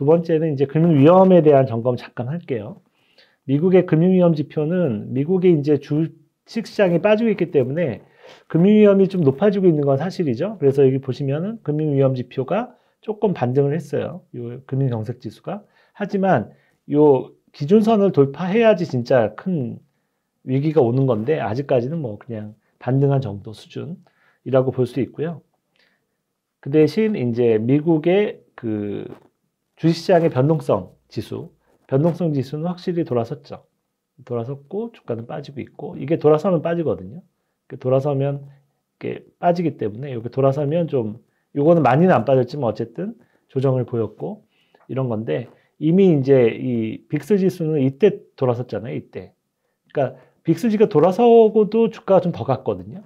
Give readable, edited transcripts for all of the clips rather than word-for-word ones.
두 번째는 이제 금융위험에 대한 점검 잠깐 할게요. 미국의 금융위험 지표는 미국의 이제 주식시장이 빠지고 있기 때문에 금융위험이 좀 높아지고 있는 건 사실이죠. 그래서 여기 보시면은 금융위험 지표가 조금 반등을 했어요. 요 금융경색지수가. 하지만 요 기준선을 돌파해야지 진짜 큰 위기가 오는 건데 아직까지는 뭐 그냥 반등한 정도 수준이라고 볼 수 있고요. 그 대신 이제 미국의 그 주식시장의 변동성 지수는 확실히 돌아섰죠. 돌아섰고 주가는 빠지고 있고 이게 돌아서면 빠지거든요. 돌아서면 이렇게 빠지기 때문에 여기 돌아서면 좀 요거는 많이는 안 빠졌지만 어쨌든 조정을 보였고 이런 건데 이미 이제 이 빅스 지수는 이때 돌아섰잖아요. 이때. 그러니까 빅스지가 돌아서고도 주가가 좀 더 갔거든요.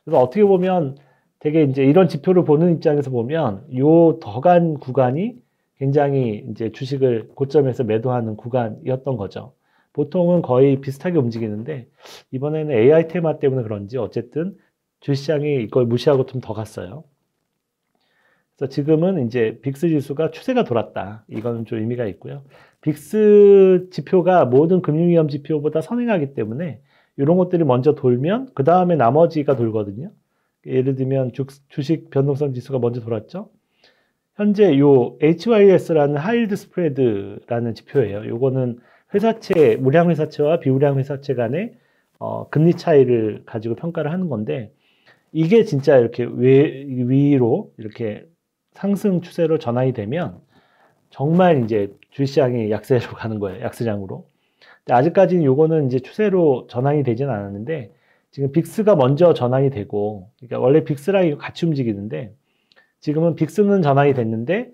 그래서 어떻게 보면 되게 이제 이런 지표를 보는 입장에서 보면 요 더 간 구간이 굉장히 이제 주식을 고점에서 매도하는 구간이었던 거죠. 보통은 거의 비슷하게 움직이는데 이번에는 AI 테마 때문에 그런지 어쨌든 주시장이 이걸 무시하고 좀 더 갔어요. 그래서 지금은 이제 빅스 지수가 추세가 돌았다. 이거는 좀 의미가 있고요. 빅스 지표가 모든 금융위험 지표보다 선행하기 때문에 이런 것들이 먼저 돌면 그 다음에 나머지가 돌거든요. 예를 들면 주식 변동성 지수가 먼저 돌았죠. 현재 요 HYS라는 하이힐드 스프레드라는 지표예요. 요거는 회사채, 무량 회사채와 비무량 회사채 간의 금리 차이를 가지고 평가를 하는 건데 이게 진짜 이렇게 위로 이렇게 상승 추세로 전환이 되면 정말 이제 주식시장이 약세로 가는 거예요. 약세장으로. 근데 아직까지는 요거는 이제 추세로 전환이 되진 않았는데 지금 빅스가 먼저 전환이 되고 그러니까 원래 빅스랑 이거 같이 움직이는데 지금은 빅스는 전환이 됐는데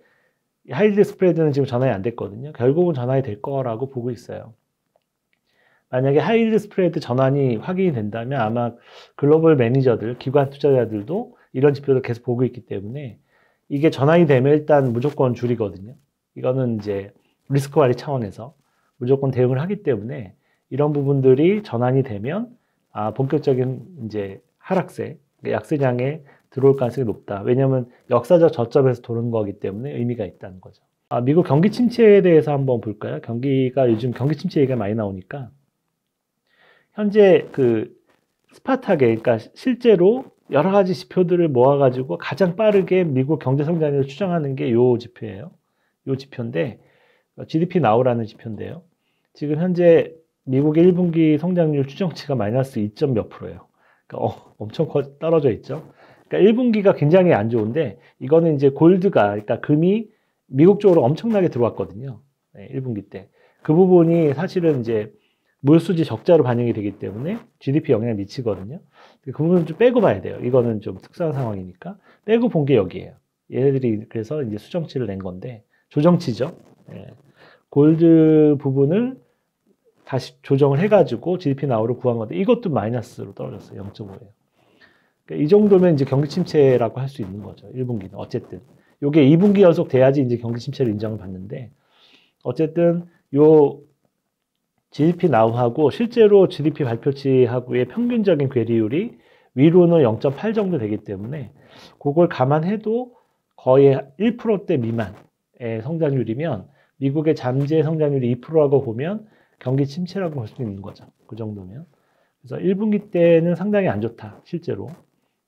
하이힐드 스프레드는 지금 전환이 안 됐거든요. 결국은 전환이 될 거라고 보고 있어요. 만약에 하이힐드 스프레드 전환이 확인이 된다면 아마 글로벌 매니저들, 기관 투자자들도 이런 지표를 계속 보고 있기 때문에 이게 전환이 되면 일단 무조건 줄이거든요. 이거는 이제 리스크 관리 차원에서 무조건 대응을 하기 때문에 이런 부분들이 전환이 되면 본격적인 이제 하락세, 약세장에 들어올 가능성이 높다. 왜냐하면 역사적 저점에서 도는 거기 때문에 의미가 있다는 거죠. 미국 경기 침체에 대해서 한번 볼까요? 경기가 요즘 경기 침체 얘기가 많이 나오니까 현재 그 스팟하게 그러니까 실제로 여러 가지 지표들을 모아가지고 가장 빠르게 미국 경제 성장률을 추정하는 게 요 지표예요. 요 지표인데 GDP 나우라는 지표인데요. 지금 현재 미국의 1분기 성장률 추정치가 마이너스 2점 몇 %예요. 그러니까 엄청 떨어져 있죠. 그러니까 1분기가 굉장히 안 좋은데 이거는 이제 골드가 그러니까 금이 미국 쪽으로 엄청나게 들어왔거든요. 1분기 때. 그 부분이 사실은 이제 물수지 적자로 반영이 되기 때문에 GDP 영향을 미치거든요. 그 부분은 좀 빼고 봐야 돼요. 이거는 좀 특수한 상황이니까. 빼고 본 게 여기예요. 얘네들이 그래서 이제 수정치를 낸 건데, 조정치죠. 골드 부분을 다시 조정을 해가지고 GDP 나우를 구한 건데, 이것도 마이너스로 떨어졌어요. 0.5예요. 그러니까 이 정도면 이제 경기 침체라고 할 수 있는 거죠. 1분기는. 어쨌든. 요게 2분기 연속 돼야지 이제 경기 침체를 인정을 받는데, 어쨌든 요 GDP 나우하고 실제로 GDP 발표치하고의 평균적인 괴리율이 위로는 0.8 정도 되기 때문에 그걸 감안해도 거의 1%대 미만의 성장률이면 미국의 잠재 성장률이 2%라고 보면 경기 침체라고 볼 수 있는 거죠. 그 정도면. 그래서 1분기 때는 상당히 안 좋다. 실제로.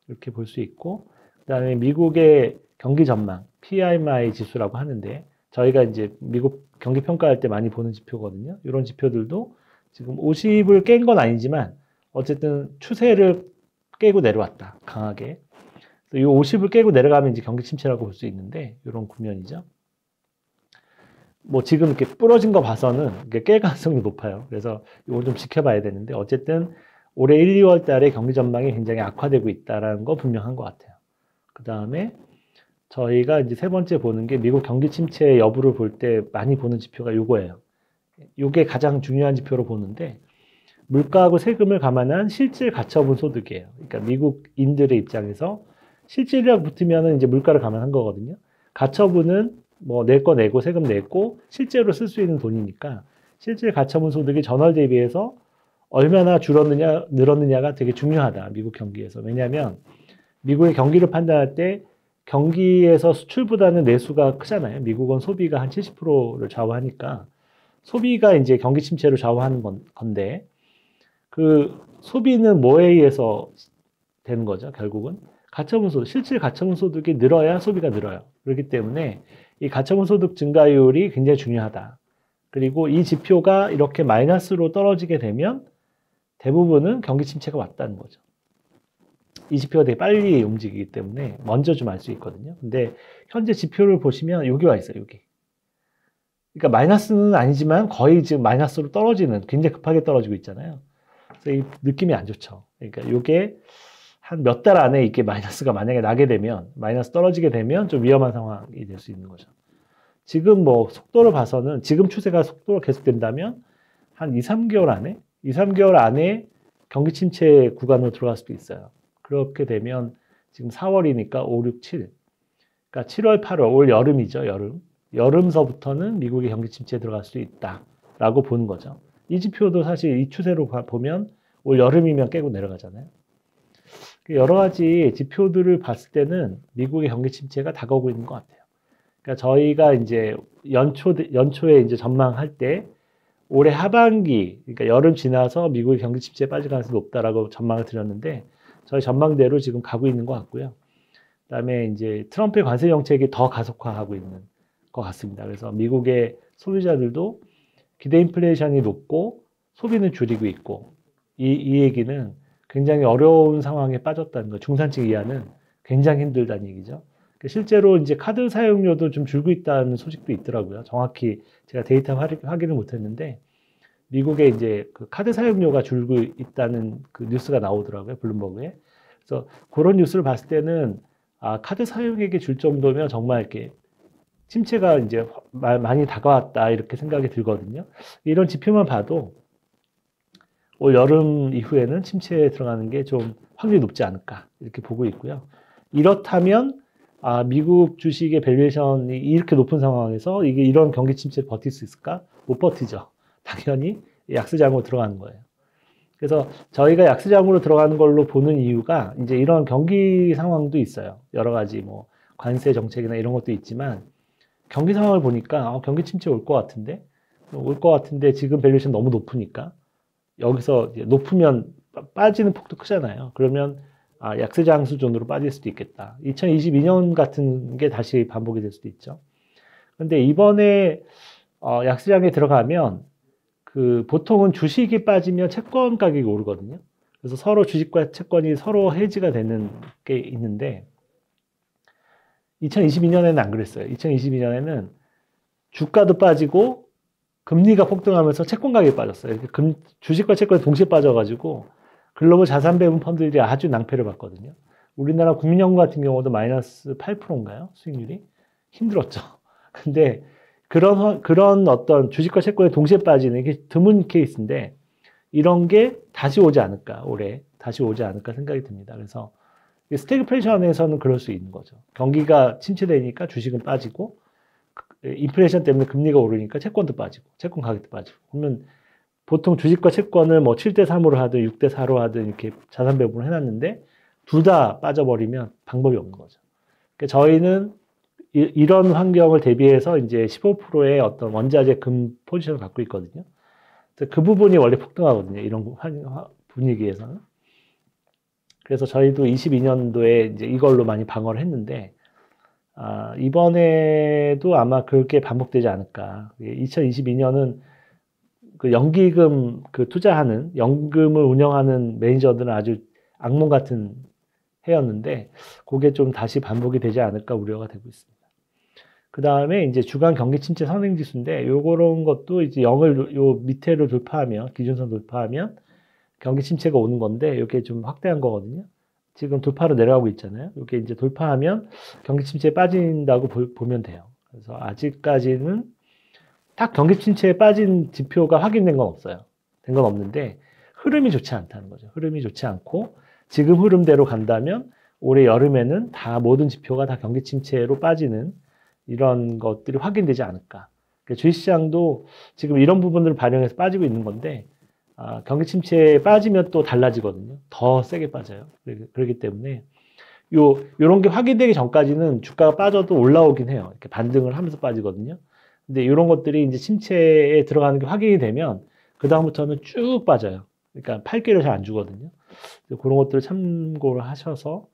이렇게 볼 수 있고 그다음에 미국의 경기 전망, PMI 지수라고 하는데 저희가 이제 미국 경기 평가할 때 많이 보는 지표거든요. 이런 지표들도 지금 50을 깬 건 아니지만 어쨌든 추세를 깨고 내려왔다. 강하게. 이 50을 깨고 내려가면 이제 경기 침체라고 볼 수 있는데 이런 국면이죠. 뭐 지금 이렇게 부러진 거 봐서는 이게 깰 가능성이 높아요. 그래서 이걸 좀 지켜봐야 되는데 어쨌든 올해 1, 2월 달에 경기 전망이 굉장히 악화되고 있다는 거 분명한 것 같아요. 그 다음에 저희가 이제 세 번째 보는 게 미국 경기 침체 여부를 볼 때 많이 보는 지표가 이거예요. 이게 가장 중요한 지표로 보는데 물가하고 세금을 감안한 실질 가처분 소득이에요. 그러니까 미국인들의 입장에서 실질이라고 붙으면 이제 물가를 감안한 거거든요. 가처분은 뭐 낼 거 내고 세금 냈고 실제로 쓸 수 있는 돈이니까 실질 가처분 소득이 전월 대비해서 얼마나 줄었느냐 늘었느냐가 되게 중요하다. 미국 경기에서. 왜냐하면 미국의 경기를 판단할 때 경기에서 수출보다는 내수가 크잖아요. 미국은 소비가 한 70%를 좌우하니까 소비가 이제 경기 침체로 좌우하는 건데 그 소비는 뭐에 의해서 되는 거죠? 결국은 가처분 소득, 실질 가처분 소득이 늘어야 소비가 늘어요. 그렇기 때문에 이 가처분 소득 증가율이 굉장히 중요하다. 그리고 이 지표가 이렇게 마이너스로 떨어지게 되면 대부분은 경기 침체가 왔다는 거죠. 이 지표가 되게 빨리 움직이기 때문에 먼저 좀 알 수 있거든요. 근데 현재 지표를 보시면 여기 와 있어요, 여기. 그러니까 마이너스는 아니지만 거의 지금 마이너스로 떨어지는, 굉장히 급하게 떨어지고 있잖아요. 그래서 이 느낌이 안 좋죠. 그러니까 이게 한 몇 달 안에 이게 마이너스가 만약에 나게 되면, 마이너스 떨어지게 되면 좀 위험한 상황이 될 수 있는 거죠. 지금 뭐 속도를 봐서는 지금 추세가 속도가 계속된다면 한 2, 3개월 안에, 2, 3개월 안에 경기 침체 구간으로 들어갈 수도 있어요. 그렇게 되면 지금 4월이니까 5, 6, 7. 그러니까 7월, 8월, 올 여름이죠, 여름. 여름서부터는 미국의 경기 침체에 들어갈 수 있다라고 보는 거죠. 이 지표도 사실 이 추세로 보면 올 여름이면 깨고 내려가잖아요. 여러 가지 지표들을 봤을 때는 미국의 경기 침체가 다가오고 있는 것 같아요. 그러니까 저희가 이제 연초에 이제 전망할 때 올해 하반기, 그러니까 여름 지나서 미국의 경기 침체에 빠질 가능성이 높다라고 전망을 드렸는데 저희 전망대로 지금 가고 있는 것 같고요. 그다음에 이제 트럼프의 관세 정책이 더 가속화하고 있는 것 같습니다. 그래서 미국의 소비자들도 기대 인플레이션이 높고 소비는 줄이고 있고 이 얘기는 굉장히 어려운 상황에 빠졌다는 거. 중산층 이하는 굉장히 힘들다는 얘기죠. 실제로 이제 카드 사용료도 좀 줄고 있다는 소식도 있더라고요. 정확히 제가 데이터 확인을 못했는데 미국의 이제 그 카드 사용료가 줄고 있다는 그 뉴스가 나오더라고요. 블룸버그에. 그래서 그런 뉴스를 봤을 때는 아, 카드 사용액이 줄 정도면 정말 이렇게 침체가 이제 많이 다가왔다 이렇게 생각이 들거든요. 이런 지표만 봐도 올 여름 이후에는 침체에 들어가는 게 좀 확률이 높지 않을까 이렇게 보고 있고요. 이렇다면 아, 미국 주식의 밸류에이션이 이렇게 높은 상황에서 이게 이런 경기 침체를 버틸 수 있을까? 못 버티죠. 당연히 약세장으로 들어가는 거예요. 그래서 저희가 약세장으로 들어가는 걸로 보는 이유가 이제 이런 경기 상황도 있어요. 여러 가지 뭐 관세 정책이나 이런 것도 있지만 경기 상황을 보니까 경기 침체 올 것 같은데 지금 밸류에이션 너무 높으니까 여기서 높으면 빠지는 폭도 크잖아요. 그러면 아, 약세장 수준으로 빠질 수도 있겠다. 2022년 같은 게 다시 반복이 될 수도 있죠. 그런데 이번에 약세장에 들어가면 그 보통은 주식이 빠지면 채권 가격이 오르거든요. 그래서 서로 주식과 채권이 서로 해지가 되는 게 있는데 2022년에는 안 그랬어요. 2022년에는 주가도 빠지고 금리가 폭등하면서 채권 가격이 빠졌어요. 주식과 채권이 동시에 빠져가지고 글로벌 자산 배분 펀드들이 아주 낭패를 봤거든요. 우리나라 국민연금 같은 경우도 마이너스 8%인가요? 수익률이? 힘들었죠. 근데 그런 어떤 주식과 채권이 동시에 빠지는 게 드문 케이스인데 이런 게 다시 오지 않을까, 올해 다시 오지 않을까 생각이 듭니다. 그래서 스태그플레이션에서는 그럴 수 있는 거죠. 경기가 침체되니까 주식은 빠지고 인플레이션 때문에 금리가 오르니까 채권도 빠지고 채권 가격도 빠지고 그러면 보통 주식과 채권을 뭐 7대3으로 하든 6대4로 하든 이렇게 자산 배분을 해놨는데 둘 다 빠져버리면 방법이 없는 거죠. 그러니까 저희는 이런 환경을 대비해서 이제 15%의 어떤 원자재 금 포지션을 갖고 있거든요. 그 부분이 원래 폭등하거든요. 이런 분위기에서는. 그래서 저희도 22년도에 이제 이걸로 많이 방어를 했는데, 아, 이번에도 아마 그렇게 반복되지 않을까. 2022년은 그 연기금 그 투자하는, 연금을 운영하는 매니저들은 아주 악몽 같은 해였는데, 그게 좀 다시 반복이 되지 않을까 우려가 되고 있습니다. 그 다음에 이제 주간 경기 침체 선행 지수인데, 요런 것도 이제 0을 요 밑에를 돌파하면, 기준선 돌파하면 경기 침체가 오는 건데, 이게 좀 확대한 거거든요. 지금 돌파로 내려가고 있잖아요. 이게 이제 돌파하면 경기 침체에 빠진다고 보면 돼요. 그래서 아직까지는 딱 경기 침체에 빠진 지표가 확인된 건 없어요. 된 건 없는데, 흐름이 좋지 않다는 거죠. 흐름이 좋지 않고, 지금 흐름대로 간다면 올해 여름에는 다 모든 지표가 다 경기 침체로 빠지는 이런 것들이 확인되지 않을까. 그러니까 주식시장도 지금 이런 부분들을 반영해서 빠지고 있는 건데 경기 침체에 빠지면 또 달라지거든요. 더 세게 빠져요. 그렇기 때문에 요런 게 확인되기 전까지는 주가가 빠져도 올라오긴 해요. 이렇게 반등을 하면서 빠지거든요. 근데 이런 것들이 이제 침체에 들어가는 게 확인이 되면 그다음부터는 쭉 빠져요. 그러니까 팔 길을 잘 안 주거든요. 그런 것들을 참고를 하셔서